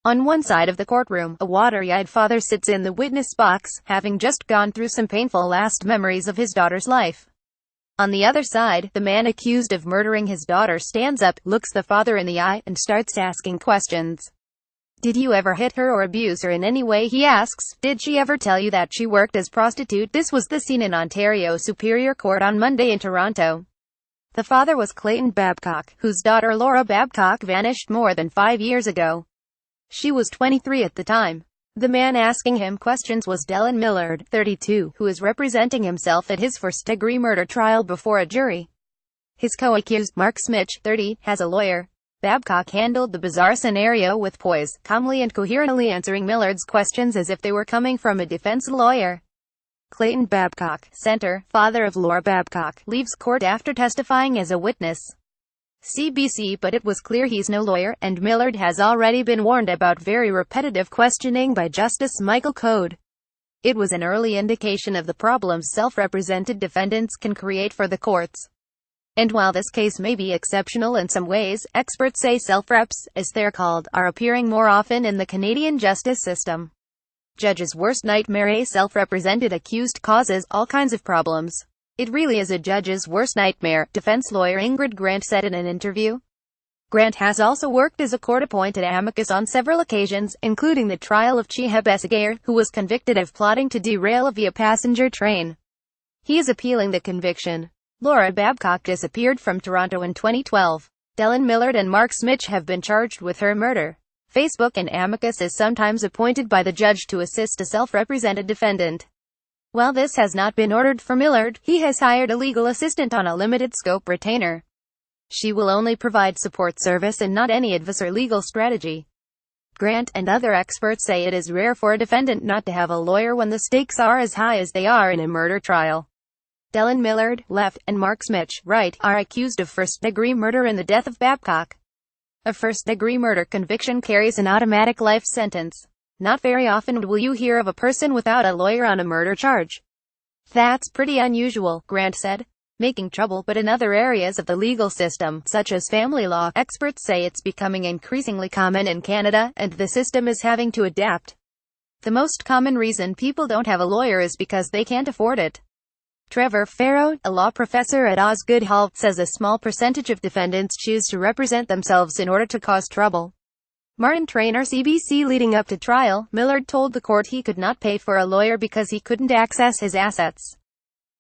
On one side of the courtroom, a watery-eyed father sits in the witness box, having just gone through some painful last memories of his daughter's life. On the other side, the man accused of murdering his daughter stands up, looks the father in the eye, and starts asking questions. "Did you ever hit her or abuse her in any way?" he asks. "Did she ever tell you that she worked as prostitute?" This was the scene in Ontario Superior Court on Monday in Toronto. The father was Clayton Babcock, whose daughter Laura Babcock vanished more than 5 years ago. She was 23 at the time. The man asking him questions was Dylan Millard, 32, who is representing himself at his first-degree murder trial before a jury. His co-accused, Mark Smith, 30, has a lawyer. Babcock handled the bizarre scenario with poise, calmly and coherently answering Millard's questions as if they were coming from a defense lawyer. Clayton Babcock, Center, father of Laura Babcock, leaves court after testifying as a witness. CBC, but it was clear he's no lawyer, and Millard has already been warned about very repetitive questioning by Justice Michael Code. It was an early indication of the problems self-represented defendants can create for the courts. And while this case may be exceptional in some ways, experts say self-reps, as they're called, are appearing more often in the Canadian justice system. Judge's worst nightmare: a self-represented accused causes all kinds of problems. It really is a judge's worst nightmare, defense lawyer Ingrid Grant said in an interview. Grant has also worked as a court-appointed amicus on several occasions, including the trial of Chiha Besigye, who was convicted of plotting to derail a via passenger train. He is appealing the conviction. Laura Babcock disappeared from Toronto in 2012. Dylan Millard and Mark Smith have been charged with her murder. Facebook and amicus is sometimes appointed by the judge to assist a self-represented defendant. While this has not been ordered for Millard, he has hired a legal assistant on a limited-scope retainer. She will only provide support service and not any advice or legal strategy. Grant and other experts say it is rare for a defendant not to have a lawyer when the stakes are as high as they are in a murder trial. Dylan Millard, left, and Mark Smith, right, are accused of first-degree murder in the death of Babcock. A first-degree murder conviction carries an automatic life sentence. Not very often will you hear of a person without a lawyer on a murder charge. That's pretty unusual, Grant said. Making trouble, but in other areas of the legal system, such as family law, experts say it's becoming increasingly common in Canada, and the system is having to adapt. The most common reason people don't have a lawyer is because they can't afford it. Trevor Farrow, a law professor at Osgoode Hall, says a small percentage of defendants choose to represent themselves in order to cause trouble. Martin Traynor, CBC. Leading up to trial, Millard told the court he could not pay for a lawyer because he couldn't access his assets.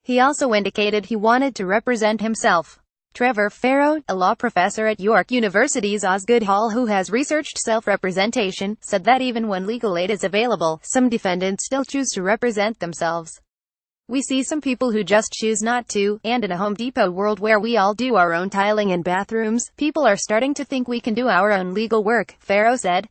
He also indicated he wanted to represent himself. Trevor Farrow, a law professor at York University's Osgoode Hall who has researched self-representation, said that even when legal aid is available, some defendants still choose to represent themselves. "We see some people who just choose not to, and in a Home Depot world where we all do our own tiling and bathrooms, people are starting to think we can do our own legal work," Farrow said.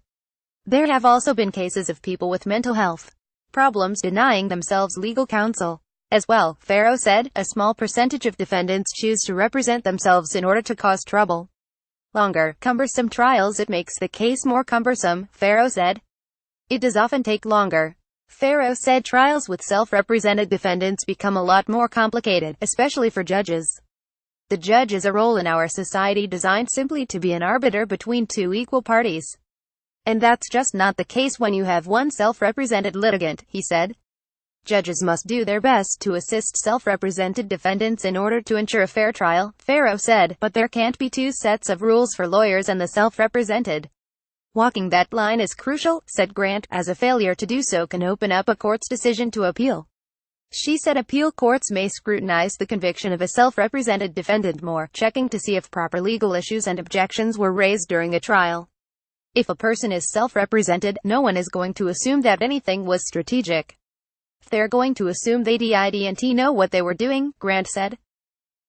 There have also been cases of people with mental health problems denying themselves legal counsel. As well, Farrow said, a small percentage of defendants choose to represent themselves in order to cause trouble. Longer, cumbersome trials. It makes the case more cumbersome, Farrow said. It does often take longer. Farrow said trials with self-represented defendants become a lot more complicated, especially for judges. The judge is a role in our society designed simply to be an arbiter between two equal parties. And that's just not the case when you have one self-represented litigant, he said. Judges must do their best to assist self-represented defendants in order to ensure a fair trial, Farrow said, but there can't be two sets of rules for lawyers and the self-represented. Walking that line is crucial, said Grant, as a failure to do so can open up a court's decision to appeal. She said appeal courts may scrutinize the conviction of a self-represented defendant more, checking to see if proper legal issues and objections were raised during a trial. If a person is self-represented, no one is going to assume that anything was strategic. They're going to assume they didn't know what they were doing, Grant said.